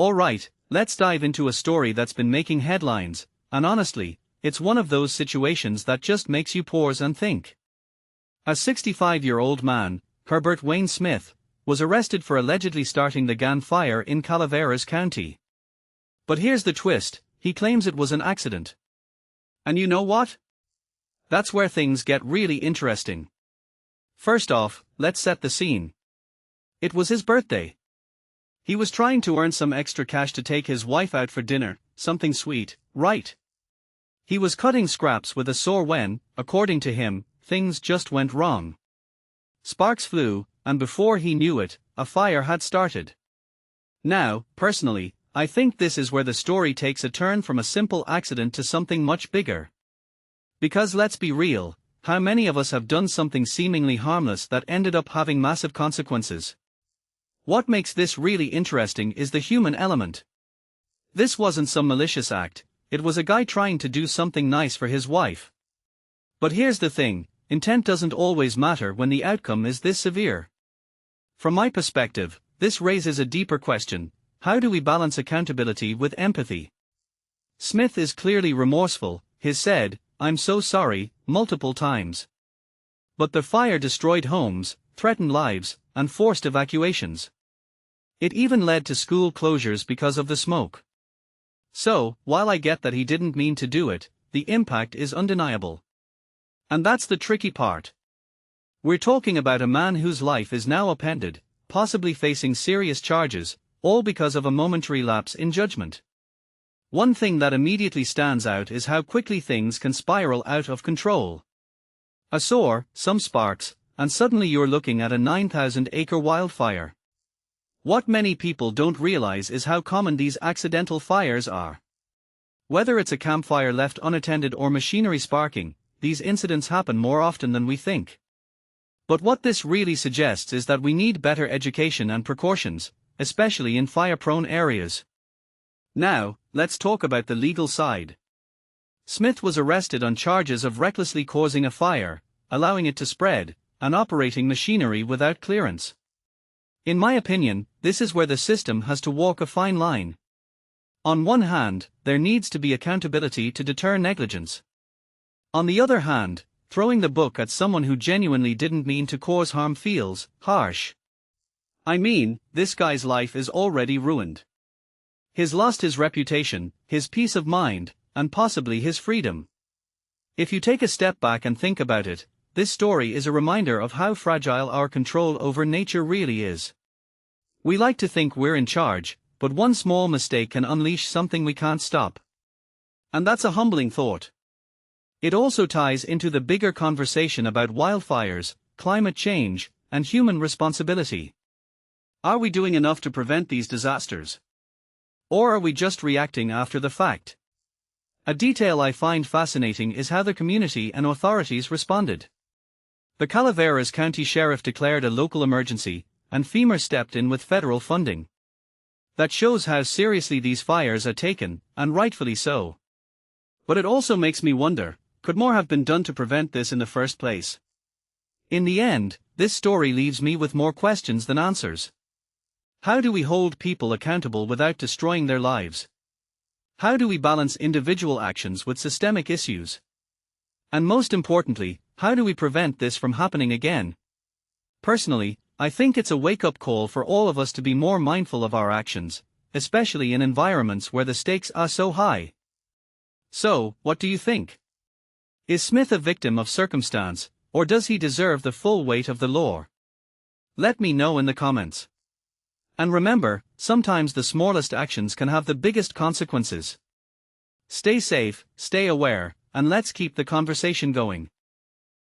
Alright, let's dive into a story that's been making headlines, and honestly, it's one of those situations that just makes you pause and think. A 65-year-old man, Herbert Wayne Smith, was arrested for allegedly starting the Gann Fire in Calaveras County. But here's the twist, he claims it was an accident. And you know what? That's where things get really interesting. First off, let's set the scene. It was his birthday. He was trying to earn some extra cash to take his wife out for dinner, something sweet, right? He was cutting scraps with a saw when, according to him, things just went wrong. Sparks flew, and before he knew it, a fire had started. Now, personally, I think this is where the story takes a turn from a simple accident to something much bigger. Because let's be real, how many of us have done something seemingly harmless that ended up having massive consequences? What makes this really interesting is the human element. This wasn't some malicious act, it was a guy trying to do something nice for his wife. But here's the thing, intent doesn't always matter when the outcome is this severe. From my perspective, this raises a deeper question: how do we balance accountability with empathy? Smith is clearly remorseful, he said, "I'm so sorry," multiple times. But the fire destroyed homes, threatened lives, and forced evacuations. It even led to school closures because of the smoke. So, while I get that he didn't mean to do it, the impact is undeniable. And that's the tricky part. We're talking about a man whose life is now upended, possibly facing serious charges, all because of a momentary lapse in judgment. One thing that immediately stands out is how quickly things can spiral out of control. A saw, some sparks, and suddenly you're looking at a 9,000-acre wildfire. What many people don't realize is how common these accidental fires are. Whether it's a campfire left unattended or machinery sparking, these incidents happen more often than we think. But what this really suggests is that we need better education and precautions, especially in fire-prone areas. Now, let's talk about the legal side. Smith was arrested on charges of recklessly causing a fire, allowing it to spread, and operating machinery without clearance. In my opinion, this is where the system has to walk a fine line. On one hand, there needs to be accountability to deter negligence. On the other hand, throwing the book at someone who genuinely didn't mean to cause harm feels harsh. I mean, this guy's life is already ruined. He's lost his reputation, his peace of mind, and possibly his freedom. If you take a step back and think about it, this story is a reminder of how fragile our control over nature really is. We like to think we're in charge, but one small mistake can unleash something we can't stop. And that's a humbling thought. It also ties into the bigger conversation about wildfires, climate change, and human responsibility. Are we doing enough to prevent these disasters? Or are we just reacting after the fact? A detail I find fascinating is how the community and authorities responded. The Calaveras County Sheriff declared a local emergency, and FEMA stepped in with federal funding. That shows how seriously these fires are taken, and rightfully so. But it also makes me wonder, could more have been done to prevent this in the first place? In the end, this story leaves me with more questions than answers. How do we hold people accountable without destroying their lives? How do we balance individual actions with systemic issues? And most importantly, how do we prevent this from happening again? Personally, I think it's a wake-up call for all of us to be more mindful of our actions, especially in environments where the stakes are so high. So, what do you think? Is Smith a victim of circumstance, or does he deserve the full weight of the law? Let me know in the comments. And remember, sometimes the smallest actions can have the biggest consequences. Stay safe, stay aware, and let's keep the conversation going.